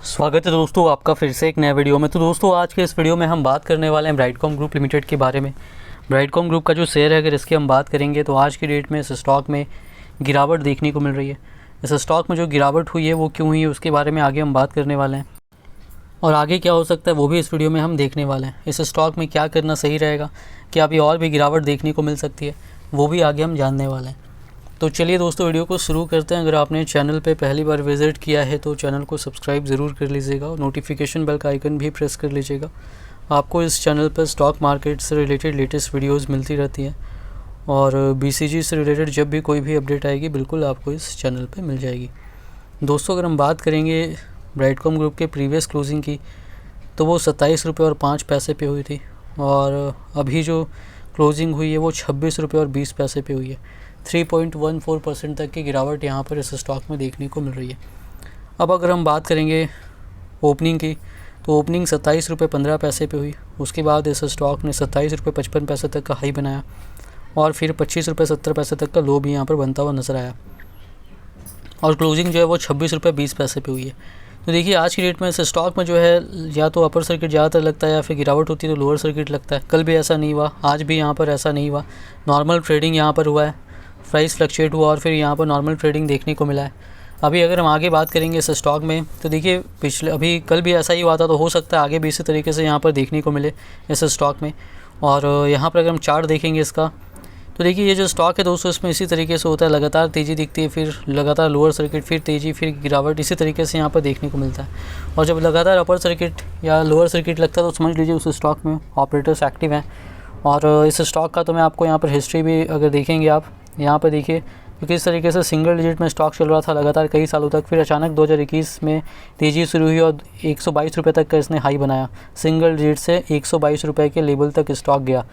स्वागत है दोस्तों आपका फिर से एक नए वीडियो में। तो दोस्तों आज के इस वीडियो में हम बात करने वाले हैं ब्राइटकॉम ग्रुप लिमिटेड के बारे में। ब्राइटकॉम ग्रुप का जो शेयर है, अगर इसकी हम बात करेंगे तो आज की डेट में इस स्टॉक में गिरावट देखने को मिल रही है। इस स्टॉक में जो गिरावट हुई है वो क्यों हुई है उसके बारे में आगे हम बात करने वाले हैं, और आगे क्या हो सकता है वो भी इस वीडियो में हम देखने वाले हैं। इस स्टॉक में क्या करना सही रहेगा, क्या अभी और भी गिरावट देखने को मिल सकती है, वो भी आगे हम जानने वाले हैं। तो चलिए दोस्तों वीडियो को शुरू करते हैं। अगर आपने चैनल पे पहली बार विज़िट किया है तो चैनल को सब्सक्राइब ज़रूर कर लीजिएगा और नोटिफिकेशन बेल का आइकन भी प्रेस कर लीजिएगा। आपको इस चैनल पर स्टॉक मार्केट से रिलेटेड लेटेस्ट वीडियोस मिलती रहती हैं, और BCG से रिलेटेड जब भी कोई भी अपडेट आएगी बिल्कुल आपको इस चैनल पर मिल जाएगी। दोस्तों अगर हम बात करेंगे ब्राइटकॉम ग्रुप के प्रीवियस क्लोजिंग की, तो वो 27 रुपये और 5 पैसे पे हुई थी, और अभी जो क्लोजिंग हुई है वो 26 रुपये और 20 पैसे पे हुई है। 3.14% तक की गिरावट यहाँ पर इस स्टॉक में देखने को मिल रही है। अब अगर हम बात करेंगे ओपनिंग की, तो ओपनिंग 27 रुपये 15 पैसे पे हुई। उसके बाद इस स्टॉक ने 27 रुपये 55 पैसे तक का हाई बनाया, और फिर 25 रुपये 70 पैसे तक का लो भी यहाँ पर बनता हुआ नज़र आया, और क्लोजिंग जो है वो 26 रुपये 20 पैसे पे हुई है। तो देखिए आज की डेट में इस स्टॉक में जो है या तो अपर सर्किट ज़्यादातर लगता है, या फिर गिरावट होती है तो लोअर सर्किट लगता है। कल भी ऐसा नहीं हुआ, आज भी यहाँ पर ऐसा नहीं हुआ। नॉर्मल ट्रेडिंग यहाँ पर हुआ है, प्राइस फ्लक्चुएट हुआ और फिर यहाँ पर नॉर्मल ट्रेडिंग देखने को मिला है। अभी अगर हम आगे बात करेंगे इस स्टॉक में, तो देखिए अभी कल भी ऐसा ही हुआ था, तो हो सकता है आगे भी इसी तरीके से यहाँ पर देखने को मिले इस स्टॉक में। और यहाँ पर अगर हम चार्ट देखेंगे इसका, तो देखिए ये जो स्टॉक है दोस्तों, इसमें इसी तरीके से होता है, लगातार तेज़ी दिखती है, फिर लगातार लोअर सर्किट, फिर तेज़ी, फिर गिरावट, इसी तरीके से यहाँ पर देखने को मिलता है। और जब लगातार अपर सर्किट या लोअर सर्किट लगता है तो समझ लीजिए उस स्टॉक में ऑपरेटर्स एक्टिव हैं। और इस स्टॉक का तो मैं आपको यहाँ पर हिस्ट्री भी अगर देखेंगे आप, यहाँ पर देखिए तो किस तरीके से सिंगल डिजिट में स्टॉक चल रहा था लगातार कई सालों तक, फिर अचानक 2021 में तेज़ी शुरू हुई और 122 रुपये तक का इसने हाई बनाया। सिंगल डिजिट से 122 रुपये के लेवल तक स्टॉक गया,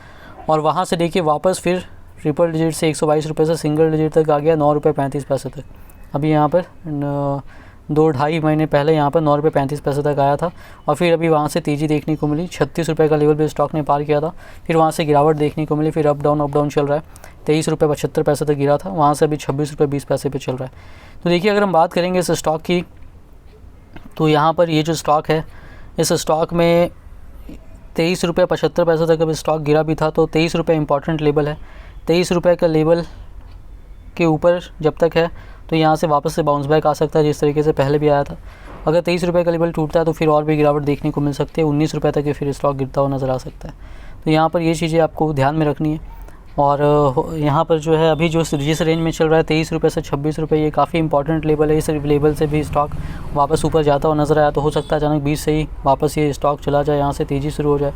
और वहाँ से देखिए वापस फिर ट्रिपल डिजिट से 122 रुपये से सिंगल डिजिट तक आ गया 9 रुपये 35 पैसे तक। अभी यहाँ पर 2-2.5 महीने पहले यहाँ पर 9 रुपये 35 पैसे तक आया था, और फिर अभी वहाँ से तेज़ी देखने को मिली। 36 रुपये का लेवल भी स्टॉक ने पार किया था, फिर वहाँ से गिरावट देखने को मिली, फिर अप डाउन चल रहा है। 23 रुपये 75 पैसे तक गिरा था, वहाँ से अभी 26 रुपये 20 पैसे पे चल रहा है। तो देखिए अगर हम बात करेंगे इस स्टॉक की, तो यहाँ पर ये जो स्टॉक है, इस स्टॉक में 23 रुपये 75 पैसे तक अभी स्टॉक गिरा भी था, तो 23 रुपये इंपॉर्टेंट लेवल है। 23 रुपये का लेवल के ऊपर जब तक है तो यहाँ से वापस से बाउंस बैक आ सकता है, जिस तरीके से पहले भी आया था। अगर 23 रुपये का लेवल टूटता है तो फिर और भी गिरावट देखने को मिल सकती है, 19 रुपये तक फिर स्टॉक गिरता हुआ नज़र आ सकता है। तो यहाँ पर ये चीज़ें आपको ध्यान में रखनी है। और यहाँ पर जो है अभी जो जिस रेंज में चल रहा है 23 रुपये से 26 रुपये, ये काफ़ी इंपॉर्टेंट लेवल है। इस लेवल से भी स्टॉक वापस ऊपर जाता हुआ नज़र आया तो हो सकता है अचानक 20 से ही वापस ये स्टॉक चला जाए, यहाँ से तेज़ी शुरू हो जाए।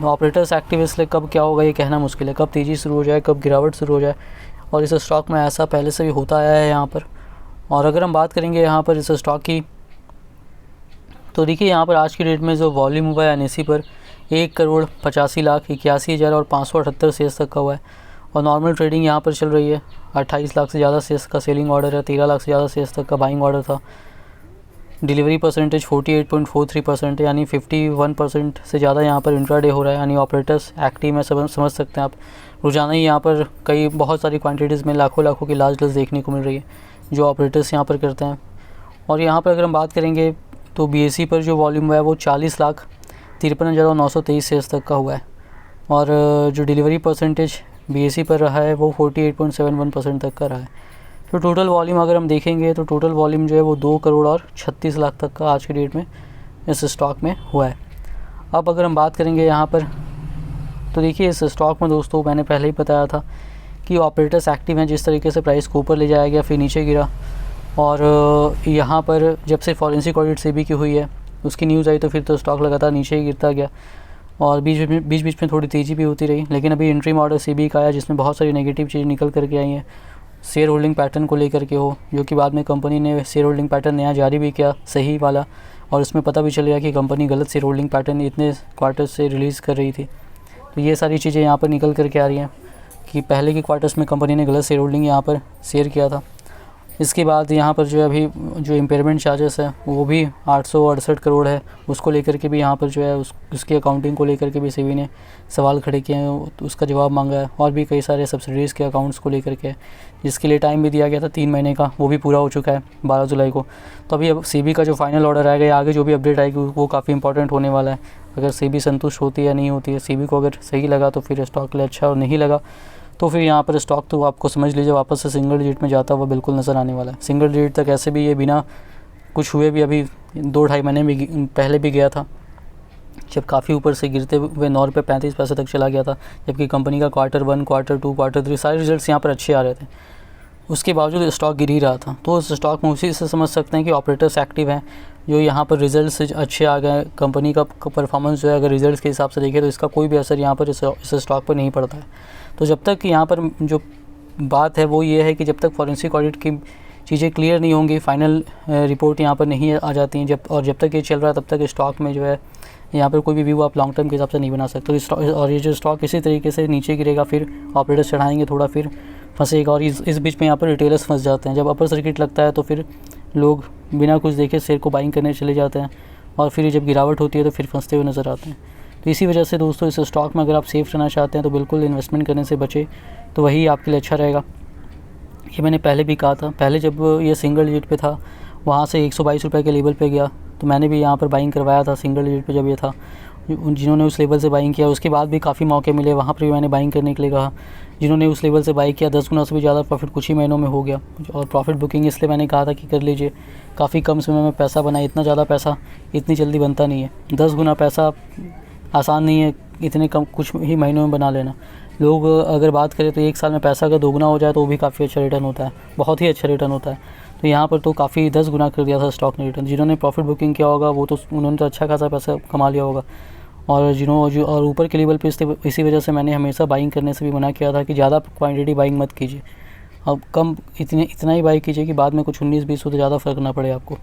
ऑपरेटर्स एक्टिव, इसलिए कब क्या होगा ये कहना मुश्किल है, कब तेज़ी शुरू हो जाए, कब गिरावट शुरू हो जाए। और इस स्टॉक में ऐसा पहले से भी होता आया है यहाँ पर। और अगर हम बात करेंगे यहाँ पर इस स्टॉक की, तो देखिए यहाँ पर आज की डेट में जो वॉल्यूम हुआ है NSE पर 1,85,81,000 और 578 शेयर्स तक का हुआ है। और नॉर्मल ट्रेडिंग यहाँ पर चल रही है। 28 लाख से ज़्यादा शेयर्स का सेलिंग ऑर्डर है, 13 लाख से ज़्यादा शेयर्स तक का बाइंग ऑर्डर था। डिलीवरी परसेंटेज 48.43% है, यानी 51% से ज़्यादा यहाँ पर इंट्राडे हो रहा है, यानी ऑपरेटर्स एक्टिव में समझ सकते हैं आप। रोज़ाना ही यहाँ पर बहुत सारी क्वांटिटीज़ में लाखों की लार्ज लॉस देखने को मिल रही है जो ऑपरेटर्स यहाँ पर करते हैं। और यहाँ पर अगर हम बात करेंगे तो BSE पर जो वॉल्यूम हुआ है वो 40,53,923 शेयर्स तक का हुआ है, और जो डिलीवरी परसेंटेज BSE पर रहा है वो 48.71% तक का रहा है। तो टोटल वॉल्यूम अगर हम देखेंगे तो टोटल वॉल्यूम जो है वो 2 करोड़ और 36 लाख तक का आज की डेट में इस स्टॉक में हुआ है। अब अगर हम बात करेंगे यहाँ पर, तो देखिए इस स्टॉक में दोस्तों मैंने पहले ही बताया था कि ऑपरेटर्स एक्टिव हैं। जिस तरीके से प्राइस को ऊपर ले जाया गया फिर नीचे गिरा, और यहाँ पर जब से फॉरेंसिक ऑडिट SEBI की हुई है उसकी न्यूज़ आई तो फिर तो स्टॉक लगातार नीचे ही गिरता गया, और बीच में थोड़ी तेज़ी भी होती रही। लेकिन अभी इंटरिम ऑर्डर SEBI का आया जिसमें बहुत सारी नेगेटिव चीज़ें निकल करके आई हैं, शेयर होल्डिंग पैटर्न को लेकर के हो, जो कि बाद में कंपनी ने शेयर होल्डिंग पैटर्न नया जारी भी किया सही वाला, और इसमें पता भी चल गया कि कंपनी गलत शेयर होल्डिंग पैटर्न इतने क्वार्टर्स से रिलीज़ कर रही थी। तो ये सारी चीज़ें यहाँ पर निकल करके आ रही हैं कि पहले के क्वार्टर्स में कंपनी ने गलत शेयर होल्डिंग यहाँ पर शेयर किया था। इसके बाद यहाँ पर जो है अभी जो इम्पेयरमेंट चार्जेस है वो भी 868 करोड़ है, उसको लेकर के भी यहाँ पर जो है उसकी अकाउंटिंग को लेकर के भी सेबी ने सवाल खड़े किए हैं, तो उसका जवाब मांगा है। और भी कई सारे सब्सिडीज़ के अकाउंट्स को लेकर के, जिसके लिए टाइम भी दिया गया था 3 महीने का, वो भी पूरा हो चुका है 12 जुलाई को। तो अभी अब सेबी का जो फाइनल ऑर्डर आएगा या आगे जो भी अपडेट आएगी वो काफ़ी इंपॉर्टेंट होने वाला है। अगर सेबी संतुष्ट होती है या नहीं होती है, सेबी को अगर सही लगा तो फिर स्टॉक के लिए अच्छा, और नहीं लगा तो फिर यहाँ पर स्टॉक तो आपको समझ लीजिए वापस से सिंगल डिजिट में जाता हुआ बिल्कुल नज़र आने वाला है। सिंगल डिजिट तक ऐसे भी ये बिना कुछ हुए भी अभी 2-2.5 महीने में पहले भी गया था, जब काफ़ी ऊपर से गिरते हुए 9 रुपये 35 पैसे तक चला गया था, जबकि कंपनी का Q1, Q2, Q3 सारे रिजल्ट्स यहाँ पर अच्छे आ रहे थे। उसके बावजूद स्टॉक गिर ही रहा था। तो उस स्टॉक में उसी से समझ सकते हैं कि ऑपरेटर्स एक्टिव हैं, जो यहाँ पर रिजल्ट्स अच्छे आ गए, कंपनी का परफॉर्मेंस जो है अगर रिजल्ट्स के हिसाब से देखें तो इसका कोई भी असर यहाँ पर इस स्टॉक पर नहीं पड़ता है। तो जब तक यहाँ पर जो बात है वो ये है कि जब तक फॉरेंसिक ऑडिट की चीज़ें क्लियर नहीं होंगी, फाइनल रिपोर्ट यहाँ पर नहीं आ जाती हैं, जब तक ये चल रहा है तब तक स्टॉक में जो है यहाँ पर कोई भी व्यू आप लॉन्ग टर्म के हिसाब से नहीं बना सकते। और ये जो स्टॉक इसी तरीके से नीचे गिरेगा, फिर ऑपरेटर्स चढ़ाएंगे, थोड़ा फिर फंसेगा, और इस बीच में यहाँ पर रिटेलर्स फंस जाते हैं। जब अपर सर्किट लगता है तो फिर लोग बिना कुछ देखे शेयर को बाइंग करने चले जाते हैं, और फिर जब गिरावट होती है तो फिर फंसते हुए नज़र आते हैं। तो इसी वजह से दोस्तों इस स्टॉक में अगर आप सेफ रहना चाहते हैं तो बिल्कुल इन्वेस्टमेंट करने से बचे, तो वही आपके लिए अच्छा रहेगा। ये मैंने पहले भी कहा था, पहले जब ये सिंगल डिजिट पे था वहाँ से 122 रुपये के लेवल पे गया तो मैंने भी यहाँ पर बाइंग करवाया था सिंगल डिजिट पे जब ये था। जिन्होंने उस लेवल से बाइंग किया उसके बाद भी काफ़ी मौके मिले, वहाँ पर भी मैंने बाइंग करने के लिए कहा। जिन्होंने उस लेवल से बाई किया 10 गुना से भी ज़्यादा प्रॉफिट कुछ ही महीनों में हो गया। और प्रॉफिट बुकिंग इसलिए मैंने कहा था कि कर लीजिए, काफ़ी कम समय में पैसा बना। इतना ज़्यादा पैसा इतनी जल्दी बनता नहीं है, 10 गुना पैसा आसान नहीं है इतने कम कुछ ही महीनों में बना लेना। लोग अगर बात करें तो 1 साल में पैसा अगर 2 गुना हो जाए तो वो भी काफ़ी अच्छा रिटर्न होता है, बहुत ही अच्छा रिटर्न होता है। तो यहाँ पर तो काफ़ी 10 गुना कर दिया था स्टॉक ने रिटर्न। जिन्होंने प्रॉफिट बुकिंग किया होगा वो तो उन्होंने तो अच्छा खासा पैसा कमा लिया होगा। और और ऊपर के लेवल पे इसी वजह से मैंने हमेशा बाइंग करने से भी मना किया था कि ज़्यादा क्वांटिटी बाइंग मत कीजिए, अब कम इतना ही बाई कीजिए कि बाद में कुछ 19-20 हो तो ज़्यादा फ़र्क ना पड़े आपको।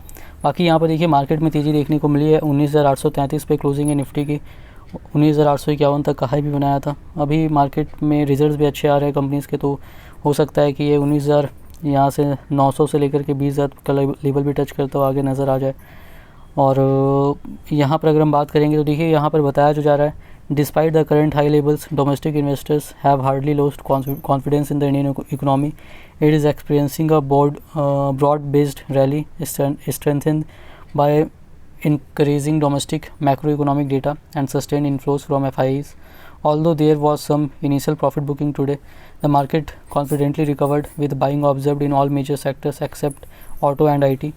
बाकी यहाँ पर देखिए मार्केट में तेज़ी देखने को मिली है। 19,833 पे क्लोजिंग है निफ्टी की, 19,851 तक का हाई भी बनाया था। अभी मार्केट में रिजल्ट्स भी अच्छे आ रहे हैं कंपनीज़ के, तो हो सकता है कि ये 19,000 यहाँ से 900 से लेकर के 20,000 का लेवल भी टच करता हुआ आगे नज़र आ जाए। और यहाँ पर अगर हम बात करेंगे तो देखिए यहाँ पर बताया जो जा रहा है, despite the current high levels domestic investors have hardly lost confidence in the Indian economy, it is experiencing a broad based rally strengthened by increasing domestic macroeconomic data and sustained inflows from FIIs. Although there was some initial profit booking today, the market confidently recovered with buying observed in all major sectors except auto and IT.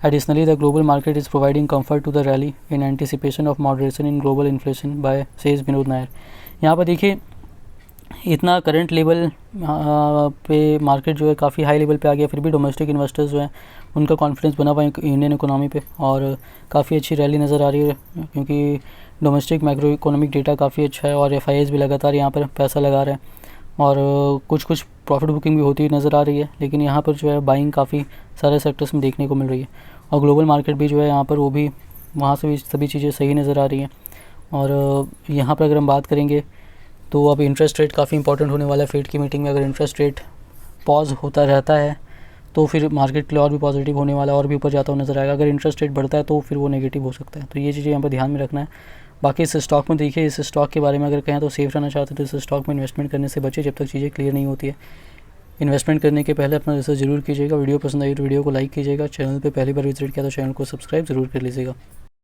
Additionally, the global market is providing comfort to the rally in anticipation of moderation in global inflation by says Vinod Nair. यहाँ पर देखिए इतना current level पे market जो है काफ़ी high level पे आ गया, फिर भी डोमेस्टिक इन्वेस्टर्स जो हैं उनका कॉन्फिडेंस बना हुआ इंडियन इकोनॉमी पे, और काफ़ी अच्छी रैली नज़र आ रही है क्योंकि डोमेस्टिक मैक्रो इकोनॉमिक डेटा काफ़ी अच्छा है और FIIs भी लगातार यहाँ पर पैसा लगा रहे हैं, और कुछ प्रॉफिट बुकिंग भी होती हुई नज़र आ रही है। लेकिन यहाँ पर जो है बाइंग काफ़ी सारे सेक्टर्स में देखने को मिल रही है, और ग्लोबल मार्केट भी जो है यहाँ पर वो भी वहाँ से भी सभी चीज़ें सही नज़र आ रही हैं। और यहाँ पर अगर हम बात करेंगे तो अब इंटरेस्ट रेट काफ़ी इंपॉर्टेंट होने वाला है। फेड की मीटिंग में अगर इंटरेस्ट रेट पॉज होता रहता है तो फिर मार्केट के लिए और भी पॉजिटिव होने वाला है, और भी ऊपर जाता हुआ नज़र आएगा। अगर इंटरेस्ट रेट बढ़ता है तो फिर वो नेगेटिव हो सकता है, तो ये चीज़ें यहाँ पर ध्यान में रखना है। बाकी इस स्टॉक में देखिए, इस स्टॉक के बारे में अगर कहें तो सेफ रहना चाहते तो इस स्टॉक में इन्वेस्टमेंट करने से बचे जब तक चीज़ें क्लियर नहीं होती है। इन्वेस्टमेंट करने के पहले अपना रिसर्च जरूर कीजिएगा। वीडियो पसंद आई तो वीडियो को लाइक कीजिएगा। चैनल पर पहली बार विजिट किया तो चैनल को सब्सक्राइब ज़रूर कर लीजिएगा।